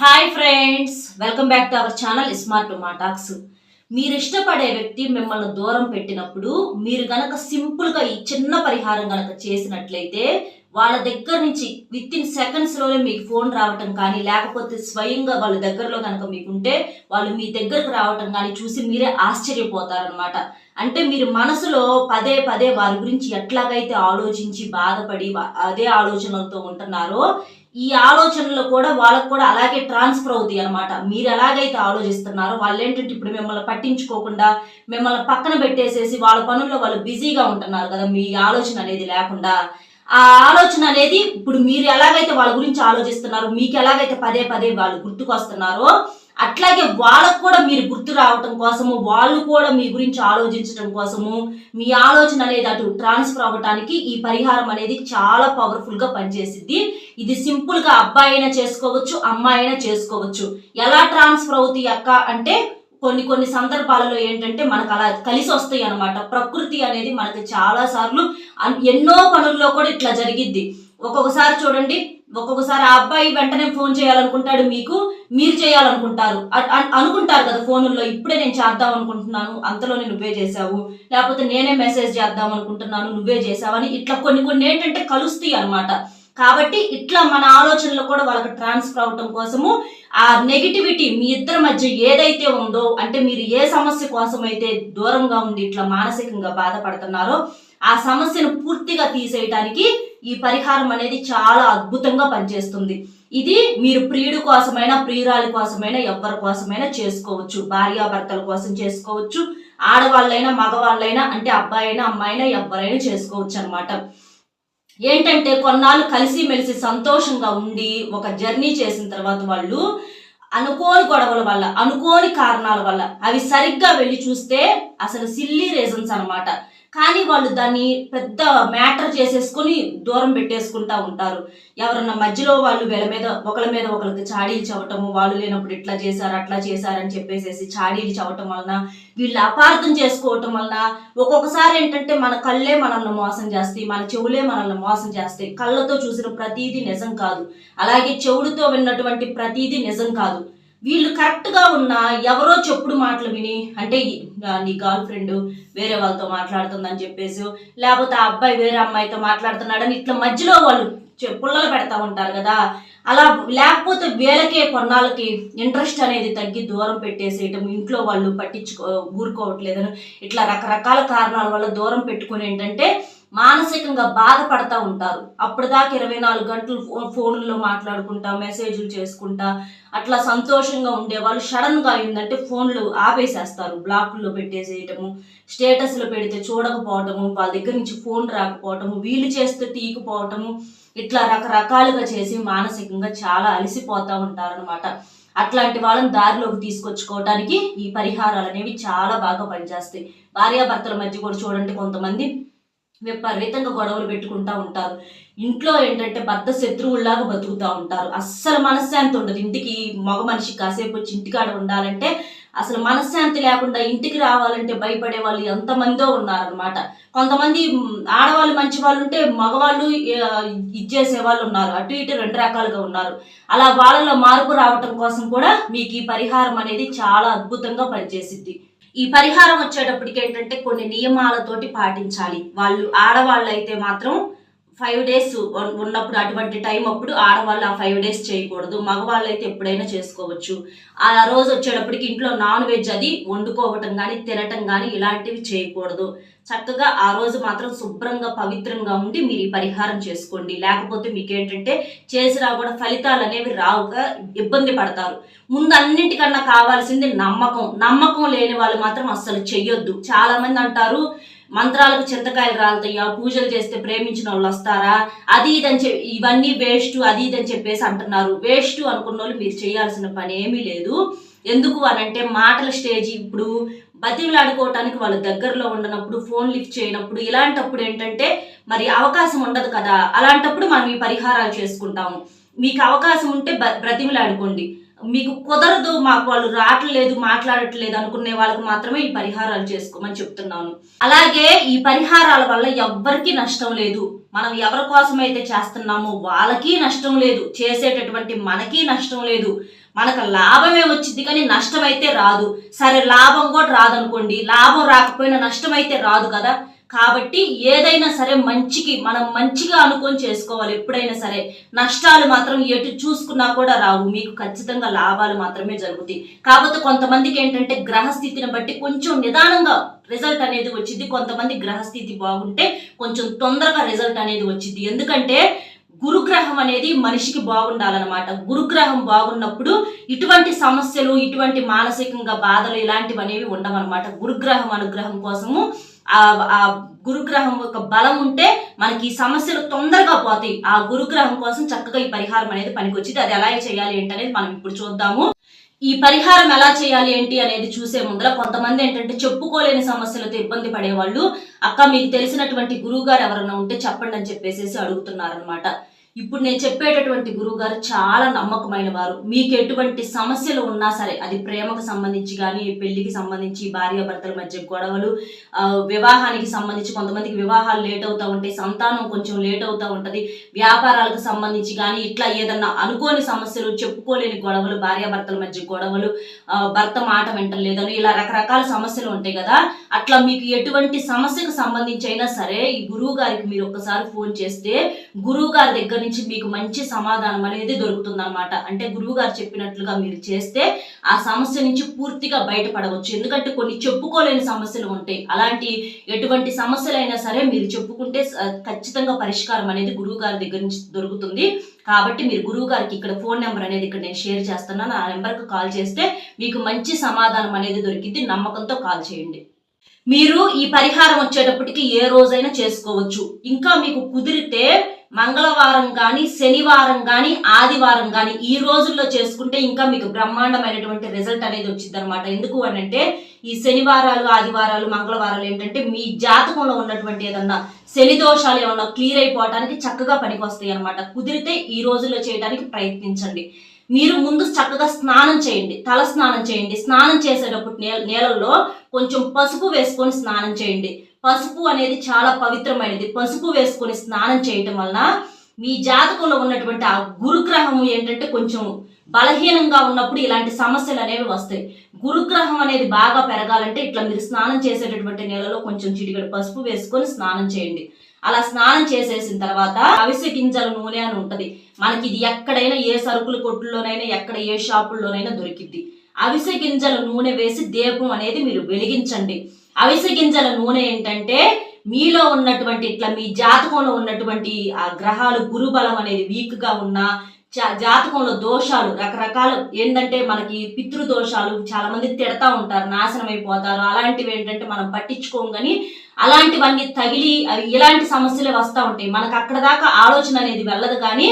Hi friends, welcome back to our channel smart మాటాక్స్. మీరు ఇష్టపడే వ్యక్తి మిమ్మల్ని దూరం పెట్టినప్పుడు మీరు గనక సింపుల్గా ఈ చిన్న పరిహారం గనక చేసినట్లయితే వాళ్ళ దగ్గర నుంచి విత్ ఇన్ సెకండ్స్లోనే మీకు ఫోన్ రావటం కానీ, లేకపోతే స్వయంగా వాళ్ళ దగ్గరలో కనుక మీకుంటే వాళ్ళు మీ దగ్గరకు రావటం కానీ చూసి మీరే ఆశ్చర్యపోతారనమాట. అంటే మీరు మనసులో పదే పదే వారి గురించి ఎట్లాగైతే ఆలోచించి బాధపడి అదే ఆలోచనలతో ఉంటున్నారో, ఈ ఆలోచనలు కూడా వాళ్ళకు కూడా అలాగే ట్రాన్స్ఫర్ అవుతాయి అనమాట. మీరు ఎలాగైతే ఆలోచిస్తున్నారో వాళ్ళు ఏంటంటే ఇప్పుడు మిమ్మల్ని పట్టించుకోకుండా మిమ్మల్ని పక్కన పెట్టేసేసి వాళ్ళ పనుల్లో వాళ్ళు బిజీగా ఉంటున్నారు కదా, మీ ఆలోచన అనేది లేకుండా. ఆ ఆలోచన అనేది ఇప్పుడు మీరు ఎలాగైతే వాళ్ళ గురించి ఆలోచిస్తున్నారో, మీకు ఎలాగైతే పదే పదే వాళ్ళు గుర్తుకొస్తున్నారో, అట్లాగే వాళ్ళకు కూడా మీరు గుర్తు రావటం కోసము, వాళ్ళు కూడా మీ గురించి ఆలోచించడం కోసము, మీ ఆలోచన అనేది అటు ట్రాన్స్ఫర్ అవ్వటానికి ఈ పరిహారం అనేది చాలా పవర్ఫుల్ గా పనిచేసిద్ది. ఇది సింపుల్ గా అబ్బాయి అయినా చేసుకోవచ్చు, అమ్మాయి అయినా చేసుకోవచ్చు. ఎలా ట్రాన్స్ఫర్ అవుతాయి అక్క అంటే, కొన్ని సందర్భాలలో ఏంటంటే మనకు అలా కలిసి వస్తాయి అనమాట. ప్రకృతి అనేది మనకి చాలా సార్లు ఎన్నో పనుల్లో కూడా ఇట్లా జరిగిద్ది. ఒక్కొక్కసారి చూడండి, ఒక్కొక్కసారి ఆ అబ్బాయి వెంటనే ఫోన్ చేయాలనుకుంటాడు, మీరు చేయాలనుకుంటారు, అనుకుంటారు కదా ఫోనుల్లో, ఇప్పుడే నేను చేద్దాం అనుకుంటున్నాను అంతలోనే నువ్వే చేసావు, లేకపోతే నేనే మెసేజ్ చేద్దాం అనుకుంటున్నాను నువ్వే చేసావని, ఇట్లా కొన్ని ఏంటంటే కలుస్తాయి అనమాట. కాబట్టి ఇట్లా మన ఆలోచనలు కూడా వాళ్ళకి ట్రాన్స్ఫర్ అవటం కోసము ఆ నెగిటివిటీ మీ ఇద్దరి మధ్య ఏదైతే ఉందో, అంటే మీరు ఏ సమస్య కోసం అయితే దూరంగా ఉండి ఇట్లా మానసికంగా బాధపడుతున్నారో ఆ సమస్యను పూర్తిగా తీసేయటానికి ఈ పరిహారం అనేది చాలా అద్భుతంగా పనిచేస్తుంది. ఇది మీరు ప్రియుడు కోసమైనా, ప్రియురాలి కోసమైనా, ఎవరి కోసమైనా చేసుకోవచ్చు. భార్యాభర్తల కోసం చేసుకోవచ్చు, ఆడవాళ్ళైనా మగవాళ్ళైనా, అంటే అబ్బాయి అయినా అమ్మాయి అయినా ఎవరైనా చేసుకోవచ్చు అనమాట. ఏంటంటే కొన్నాళ్ళు కలిసిమెలిసి సంతోషంగా ఉండి ఒక జర్నీ చేసిన తర్వాత వాళ్ళు అనుకోని గొడవల వల్ల, అనుకోని కారణాల వల్ల, అవి సరిగ్గా వెళ్ళి చూస్తే అసలు సిల్లీ రీజన్స్ అనమాట, కానీ వాళ్ళు దాన్ని పెద్ద మ్యాటర్ చేసేసుకొని దూరం పెట్టేసుకుంటా ఉంటారు. ఎవరన్నా మధ్యలో వాళ్ళు ఒకళ్ళ మీద ఒకరికి చాడీలు చవటము, వాళ్ళు లేనప్పుడు ఇట్లా చేశారు అట్లా చేశారని చెప్పేసి చాడీలు చవటం వలన, వీళ్ళు అపార్థం చేసుకోవటం వలన ఒక్కొక్కసారి ఏంటంటే మన కళ్ళే మనల్ని మోసం చేస్తాయి, మన చెవులే మనల్ని మోసం చేస్తాయి. కళ్ళతో చూసిన ప్రతీది నిజం కాదు, అలాగే చెవులతో విన్నటువంటి ప్రతీది నిజం కాదు. వీళ్ళు కరెక్ట్ గా ఉన్న ఎవరో చెప్పుడు మాటలు విని, అంటే నీ గర్ల్ ఫ్రెండ్ వేరే వాళ్ళతో మాట్లాడుతుందని చెప్పేసి, లేకపోతే ఆ అబ్బాయి వేరే అమ్మాయితో మాట్లాడుతున్నాడని ఇట్లా మధ్యలో వాళ్ళు పుల్లలు పెడతా ఉంటారు కదా. అలా లేకపోతే వీళ్ళకే కొన్నాళ్ళకి ఇంట్రెస్ట్ అనేది తగ్గి దూరం పెట్టేసేయటం, ఇంట్లో వాళ్ళు ఊరుకోవట్లేదని ఇట్లా రకరకాల కారణాల వల్ల దూరం పెట్టుకుని ఏంటంటే మానసికంగా బాధపడతా ఉంటారు. అప్పటిదాకా 24 గంటలు ఫోన్లో మాట్లాడుకుంటా, మెసేజ్లు చేసుకుంటా అట్లా సంతోషంగా ఉండేవాళ్ళు సడన్ గా ఏంటంటే ఫోన్లు ఆపేసేస్తారు, బ్లాక్లో పెట్టేసేయటము, స్టేటస్లో పెడితే చూడకపోవటము, వాళ్ళ దగ్గర నుంచి ఫోన్ రాకపోవటము, వీళ్ళు చేస్తే తీయకపోవటము, ఇట్లా రకరకాలుగా చేసి మానసికంగా చాలా అలసిపోతా ఉంటారనమాట. అట్లాంటి వాళ్ళని దారిలోకి తీసుకొచ్చుకోవటానికి ఈ పరిహారాలు అనేవి చాలా బాగా పనిచేస్తాయి. భార్యాభర్తల మధ్య కూడా చూడండి, కొంతమంది విపరీతంగా గొడవలు పెట్టుకుంటా ఉంటారు. ఇంట్లో ఏంటంటే భర్త శత్రువుల్లాగా బతుకుతూ ఉంటారు. అస్సలు మనశ్శాంతి ఉండదు. ఇంటికి మగ మనిషి కాసేపు వచ్చి ఇంటికాడ ఉండాలంటే అసలు మనశ్శాంతి లేకుండా ఇంటికి రావాలంటే భయపడే వాళ్ళు ఎంతమందో ఉన్నారనమాట. కొంతమంది ఆడవాళ్ళు మంచి వాళ్ళు ఉంటే మగవాళ్ళు ఇచ్చేసే వాళ్ళు ఉన్నారు. అటు ఇటు 2 రకాలుగా ఉన్నారు. అలా వాళ్ళలో మార్పు రావటం కోసం కూడా మీకు ఈ పరిహారం అనేది చాలా అద్భుతంగా పనిచేసిద్ది. ఈ పరిహారం వచ్చేటప్పటికి ఏంటంటే కొన్ని నియమాలతోటి పాటించాలి. ఆడవాళ్ళు అయితే మాత్రం 5 days ఉన్నప్పుడు, అటువంటి టైం అప్పుడు ఆడవాళ్ళు ఆ 5 days చేయకూడదు. మగవాళ్ళు అయితే ఎప్పుడైనా చేసుకోవచ్చు. ఆ రోజు వచ్చేటప్పటికి ఇంట్లో నాన్ వెజ్ అది వండుకోవటం కానీ, తినటం కానీ ఇలాంటివి చేయకూడదు. చక్కగా ఆ రోజు మాత్రం శుభ్రంగా పవిత్రంగా ఉండి మీరు ఈ పరిహారం చేసుకోండి. లేకపోతే మీకేంటంటే చేసినా కూడా ఫలితాలు అనేవి రావుగా ఇబ్బంది పడతారు. ముందు అన్నింటికన్నా కావాల్సింది నమ్మకం లేని వాళ్ళు మాత్రం అస్సలు చెయ్యొద్దు. చాలా మంది అంటారు మంత్రాలకు చింతకాయలు రాలుతాయా, పూజలు చేస్తే ప్రేమించిన వాళ్ళు వస్తారా, అది ఇదని ఇవన్నీ వేస్ట్, అది ఇదని చెప్పేసి అంటున్నారు. వేస్ట్ అనుకున్న వాళ్ళు మీరు చేయాల్సిన పని ఏమీ లేదు. ఎందుకు అనంటే మాటల స్టేజ్, ఇప్పుడు బతిలాడుకోవటానికి వాళ్ళ దగ్గరలో ఉండనప్పుడు, ఫోన్ లిఫ్ట్ చేయనప్పుడు, ఇలాంటప్పుడు ఏంటంటే మరి అవకాశం ఉండదు కదా. అలాంటప్పుడు మనం ఈ పరిహారాలు చేసుకుంటాము. మీకు అవకాశం ఉంటే బ్రతిమిలాడుకోండి. మీకు కుదరదు, మాకు వాళ్ళు రావట్లేదు మాట్లాడట్లేదు అనుకునే వాళ్ళకి మాత్రమే ఈ పరిహారాలు చేసుకోమని చెప్తున్నాను. అలాగే ఈ పరిహారాల వల్ల ఎవ్వరికీ నష్టం లేదు. మనం ఎవరి కోసమైతే చేస్తున్నామో వాళ్ళకి నష్టం లేదు, చేసేటటువంటి మనకి నష్టం లేదు. మనకు లాభమే వచ్చింది కానీ నష్టం అయితే రాదు. సరే లాభం కూడా రాదనుకోండి, లాభం రాకపోయినా నష్టం అయితే రాదు కదా. కాబట్టి ఏదైనా సరే మనం మంచిగా అనుకొని చేసుకోవాలి. ఎప్పుడైనా సరే నష్టాలు మాత్రం ఎటు చూసుకున్నా కూడా రావు, మీకు ఖచ్చితంగా లాభాలు మాత్రమే జరుగుతాయి. కాకపోతే కొంతమందికి ఏంటంటే గ్రహస్థితిని బట్టి కొంచెం నిదానంగా రిజల్ట్ అనేది వచ్చింది. కొంతమంది గ్రహస్థితి బాగుంటే కొంచెం తొందరగా రిజల్ట్ అనేది వచ్చింది. ఎందుకంటే గురుగ్రహం అనేది మనిషికి బాగుండాలన్నమాట. గురుగ్రహం బాగున్నప్పుడు ఇటువంటి సమస్యలు, ఇటువంటి మానసికంగా బాధలు ఇలాంటివి అనేవి ఉండవన్నమాట. గురుగ్రహం అనుగ్రహం కోసము ఆ గురుగ్రహం యొక్క బలం ఉంటే మనకి ఈ సమస్యలు తొందరగా పోతాయి. ఆ గురుగ్రహం కోసం చక్కగా ఈ పరిహారం అనేది పనికొచ్చింది. అది ఎలా చేయాలి ఏంటి అనేది మనం ఇప్పుడు చూద్దాము. ఈ పరిహారం ఎలా చేయాలి ఏంటి అనేది చూసే ముందర కొంతమంది ఏంటంటే చెప్పుకోలేని సమస్యలతో ఇబ్బంది పడేవాళ్ళు, అక్క మీకు తెలిసినటువంటి గురువు గారు ఎవరైనా ఉంటే చెప్పండి అని చెప్పేసి అడుగుతున్నారనమాట. ఇప్పుడు నేను చెప్పేటటువంటి గురువు గారు చాలా నమ్మకమైన వారు. మీకు ఎటువంటి సమస్యలు ఉన్నా సరే, అది ప్రేమకు సంబంధించి కానీ, పెళ్లికి సంబంధించి, భార్యాభర్తల మధ్య గొడవలు, వివాహానికి సంబంధించి కొంతమందికి వివాహాలు లేట్ అవుతూ ఉంటాయి, సంతానం కొంచెం లేట్ అవుతూ ఉంటుంది, వ్యాపారాలకు సంబంధించి కానీ ఇట్లా ఏదన్నా అనుకోని సమస్యలు, చెప్పుకోలేని గొడవలు, భార్యాభర్తల మధ్య గొడవలు, భర్త మాట వింటలేదని ఇలా రకరకాల సమస్యలు ఉంటాయి కదా. అట్లా మీకు ఎటువంటి సమస్యకు సంబంధించి అయినా సరే ఈ గురువు గారికి మీరు ఒక్కసారి ఫోన్ చేస్తే గురువు గారి దగ్గర నుంచి మీకు మంచి సమాధానం అనేది దొరుకుతుంది అనమాట. అంటే గురువు గారు చెప్పినట్లుగా మీరు చేస్తే ఆ సమస్య నుంచి పూర్తిగా బయటపడవచ్చు. ఎందుకంటే కొన్ని చెప్పుకోలేని సమస్యలు ఉంటాయి. అలాంటి ఎటువంటి సమస్యలైనా సరే మీరు చెప్పుకుంటే ఖచ్చితంగా పరిష్కారం అనేది గురువు గారి దగ్గర నుంచి దొరుకుతుంది. కాబట్టి మీరు గురువు గారికి ఇక్కడ ఫోన్ నెంబర్ అనేది ఇక్కడ నేను షేర్ చేస్తున్నాను. ఆ నెంబర్కి కాల్ చేస్తే మీకు మంచి సమాధానం అనేది దొరికింది. నమ్మకంతో కాల్ చేయండి. మీరు ఈ పరిహారం వచ్చేటప్పటికి ఏ రోజైనా చేసుకోవచ్చు. ఇంకా మీకు కుదిరితే మంగళవారం కానీ, శనివారం కానీ, ఆదివారం కానీ ఈ రోజుల్లో చేసుకుంటే ఇంకా మీకు బ్రహ్మాండమైనటువంటి రిజల్ట్ అనేది వచ్చింది అనమాట. ఎందుకు అనంటే ఈ శనివారాలు, ఆదివారాలు, మంగళవారాలు ఏంటంటే మీ జాతకంలో ఉన్నటువంటి ఏదన్నా శని దోషాలు ఏమన్నా క్లియర్ అయిపోవడానికి చక్కగా పనికొస్తాయి అనమాట. కుదిరితే ఈ రోజుల్లో చేయడానికి ప్రయత్నించండి. మీరు ముందు చక్కగా స్నానం చేయండి, తల స్నానం చేయండి. స్నానం చేసేటప్పుడు నీళ్ళల్లో కొంచెం పసుపు వేసుకొని స్నానం చేయండి. పసుపు అనేది చాలా పవిత్రమైనది. పసుపు వేసుకొని స్నానం చేయటం వలన మీ జాతకంలో ఉన్నటువంటి ఆ గురుగ్రహం ఏంటంటే కొంచెం బలహీనంగా ఉన్నప్పుడు ఇలాంటి సమస్యలు అనేవి వస్తాయి. గురుగ్రహం అనేది బాగా పెరగాలంటే ఇట్లా మీరు స్నానం చేసేటటువంటి నీళ్ళలో కొంచెం చిటికెడు పసుపు వేసుకొని స్నానం చేయండి. అలా స్నానం చేసేసిన తర్వాత అవిసె గింజల నూనె అని ఉంటది మనకి. ఇది ఎక్కడైనా ఏ సరుకుల కొట్టుల్లోనైనా, ఎక్కడ ఏ షాపుల్లోనైనా దొరికిద్ది. అవిసె గింజల నూనె వేసి దీపం అనేది మీరు వెలిగించండి. అవిసె గింజల నూనె ఏంటంటే మీలో ఉన్నటువంటి ఇట్లా మీ జాతకంలో ఉన్నటువంటి ఆ గ్రహాలు గురుబలం అనేది వీక్ గా ఉన్నా, జాతకంలో దోషాలు రకరకాలు ఏంటంటే మనకి పితృదోషాలు చాలా మంది తిడతా ఉంటారు, నాశనం అయిపోతారు. అలాంటివి ఏంటంటే మనం పట్టించుకోం కానీ అలాంటివన్నీ తగిలి ఇలాంటి సమస్యలే వస్తూ ఉంటాయి. మనకు అక్కడ దాకా ఆలోచన అనేది వెళ్ళదు కానీ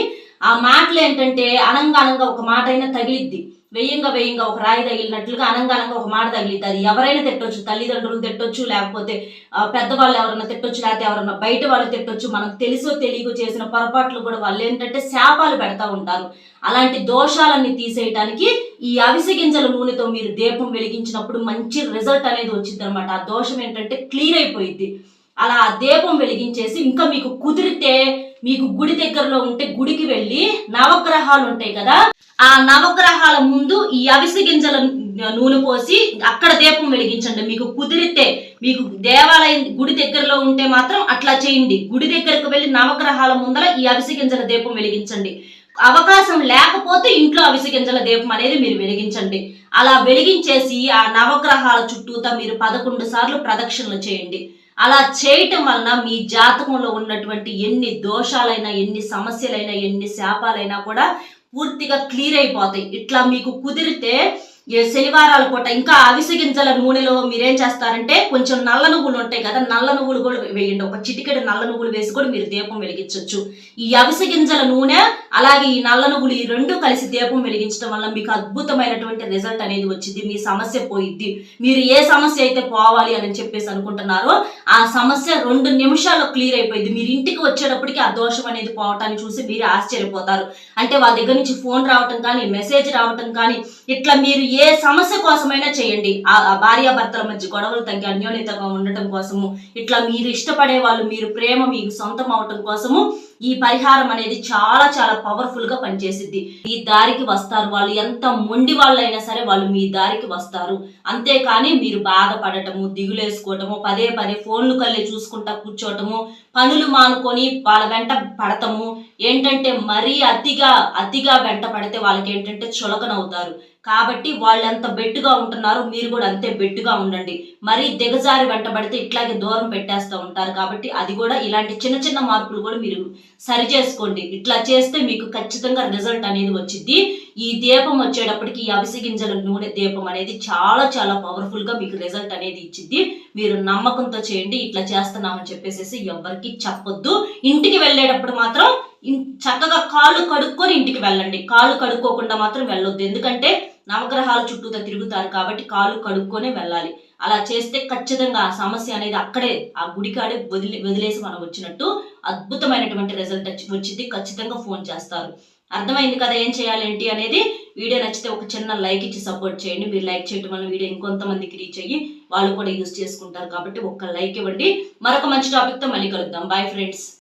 ఆ మాటలు ఏంటంటే అనంగా ఒక మాట అయినా తగిలిద్ది. వెయ్యంగా ఒక రాయి తగిలినట్లుగా అనంగా ఒక మాట తగిలిద్ది. అది ఎవరైనా తిట్టొచ్చు, తల్లిదండ్రులు తిట్టొచ్చు, లేకపోతే పెద్దవాళ్ళు ఎవరైనా తిట్టొచ్చు, లేకపోతే ఎవరైనా బయట వాళ్ళు తిట్టొచ్చు. మనకు తెలుసో తెలియకో చేసిన పొరపాట్లు కూడా వాళ్ళు ఏంటంటే శాపాలు పెడతా ఉంటారు. అలాంటి దోషాలన్నీ తీసేయటానికి ఈ అవిసె గింజల నూనెతో మీరు దీపం వెలిగించినప్పుడు మంచి రిజల్ట్ అనేది వచ్చింది అనమాట. ఆ దోషం ఏంటంటే క్లియర్ అయిపోయింది. అలా దీపం వెలిగించేసి ఇంకా మీకు కుదిరితే మీకు గుడి దగ్గరలో ఉంటే గుడికి వెళ్ళి నవగ్రహాలు ఉంటాయి కదా, ఆ నవగ్రహాల ముందు ఈ అవిసె గింజల నూనె పోసి అక్కడ దీపం వెలిగించండి. మీకు కుదిరితే, మీకు దేవాలయం గుడి దగ్గరలో ఉంటే మాత్రం అట్లా చేయండి. గుడి దగ్గరకు వెళ్ళి నవగ్రహాల ముందర ఈ అవిసె గింజల దీపం వెలిగించండి. అవకాశం లేకపోతే ఇంట్లో అవిసె గింజల దీపం అనేది మీరు వెలిగించండి. అలా వెలిగించేసి ఆ నవగ్రహాల చుట్టూతా మీరు 11 సార్లు ప్రదక్షిణలు చేయండి. అలా చేయటం వలన మీ జాతకంలో ఉన్నటువంటి ఎన్ని దోషాలైనా, ఎన్ని సమస్యలైనా, ఎన్ని శాపాలైనా కూడా పూర్తిగా క్లియర్ అయిపోతాయి. ఇట్లా మీకు కుదిరితే శనివారాల పూట ఇంకా అవిసె గింజల నూనెలో మీరేం చేస్తారంటే కొంచెం నల్ల నువ్వులు ఉంటాయి కదా, నల్ల నువ్వులు కూడా వేయండి. ఒక చిటికెడు నల్ల నువ్వులు వేసి కూడా మీరు దీపం వెలిగించవచ్చు. ఈ అవిసె గింజల నూనె అలాగే ఈ నల్ల నువ్వులు ఈ రెండు కలిసి దీపం వెలిగించడం వల్ల మీకు అద్భుతమైనటువంటి రిజల్ట్ అనేది వచ్చింది. మీ సమస్య పోయిద్ది. మీరు ఏ సమస్య అయితే పోవాలి అని చెప్పేసి అనుకుంటున్నారో ఆ సమస్య 2 నిమిషాల్లో క్లియర్ అయిపోయింది. మీరు ఇంటికి వచ్చేటప్పటికి ఆ దోషం అనేది పోవటాన్ని చూసి మీరు ఆశ్చర్యపోతారు. అంటే వాళ్ళ దగ్గర నుంచి ఫోన్ రావటం కానీ, మెసేజ్ రావటం కానీ, ఇట్లా మీరు ఏ సమస్య కోసమైనా చేయండి. ఆ భార్యాభర్తల మధ్య గొడవలు తగ్గి అన్యోన్యతగా ఉండటం కోసము, ఇట్లా మీరు ఇష్టపడే వాళ్ళు, మీరు ప్రేమ మీకు సొంతం అవటం కోసము ఈ పరిహారం అనేది చాలా చాలా పవర్ఫుల్ గా పనిచేసిద్ది. ఈ దారికి వస్తారు. వాళ్ళు ఎంత మొండి వాళ్ళైనా సరే వాళ్ళు మీ దారికి వస్తారు. అంతేకాని మీరు బాధపడటము, దిగులేసుకోవటము, పదే పదే ఫోన్లు కళ్ళే చూసుకుంటా కూర్చోవటము, పనులు మానుకొని వాళ్ళ వెంట పడటము, ఏంటంటే మరీ అతిగా వెంట పడితే వాళ్ళకి ఏంటంటే చులకనవుతారు. కాబట్టి వాళ్ళు ఎంత బెట్టుగా ఉంటున్నారో మీరు కూడా అంతే బెట్టుగా ఉండండి. మరీ దిగజారి వెంటబడితే ఇట్లాగే దూరం పెట్టేస్తూ ఉంటారు. కాబట్టి అది కూడా ఇలాంటి చిన్న చిన్న మార్పులు కూడా మీరు సరి చేసుకోండి. ఇట్లా చేస్తే మీకు ఖచ్చితంగా రిజల్ట్ అనేది వచ్చింది. ఈ దీపం వచ్చేటప్పటికి ఈ అవిసె గింజల నూనె దీపం అనేది చాలా చాలా పవర్ఫుల్ గా మీకు రిజల్ట్ అనేది ఇచ్చింది. మీరు నమ్మకంతో చేయండి. ఇట్లా చేస్తున్నామని చెప్పేసి ఎవరికి చెప్పొద్దు. ఇంటికి వెళ్ళేటప్పుడు మాత్రం చక్కగా కాళ్ళు కడుక్కొని ఇంటికి వెళ్ళండి. కాళ్ళు కడుక్కోకుండా మాత్రం వెళ్ళొద్దు. ఎందుకంటే నవగ్రహాల చుట్టూతో తిరుగుతారు కాబట్టి కాళ్ళు కడుక్కొనే వెళ్ళాలి. అలా చేస్తే ఖచ్చితంగా ఆ సమస్య అనేది అక్కడే ఆ గుడికాడే వదిలేసి మనం వచ్చినట్టు అద్భుతమైనటువంటి రిజల్ట్ వచ్చింది. ఖచ్చితంగా ఫోన్ చేస్తారు. అర్థమైంది కదా ఏం చేయాలి ఏంటి అనేది. వీడియో నచ్చితే ఒక చిన్న లైక్ ఇచ్చి సపోర్ట్ చేయండి. మీరు లైక్ చేయడం వల్ల వీడియో ఇంకొంతమందికి రీచ్ అయ్యి వాళ్ళు కూడా యూజ్ చేసుకుంటారు. కాబట్టి ఒక్క లైక్ ఇవ్వండి. మరొక మంచి టాపిక్ తో మళ్ళీ కలుద్దాం. Bye friends.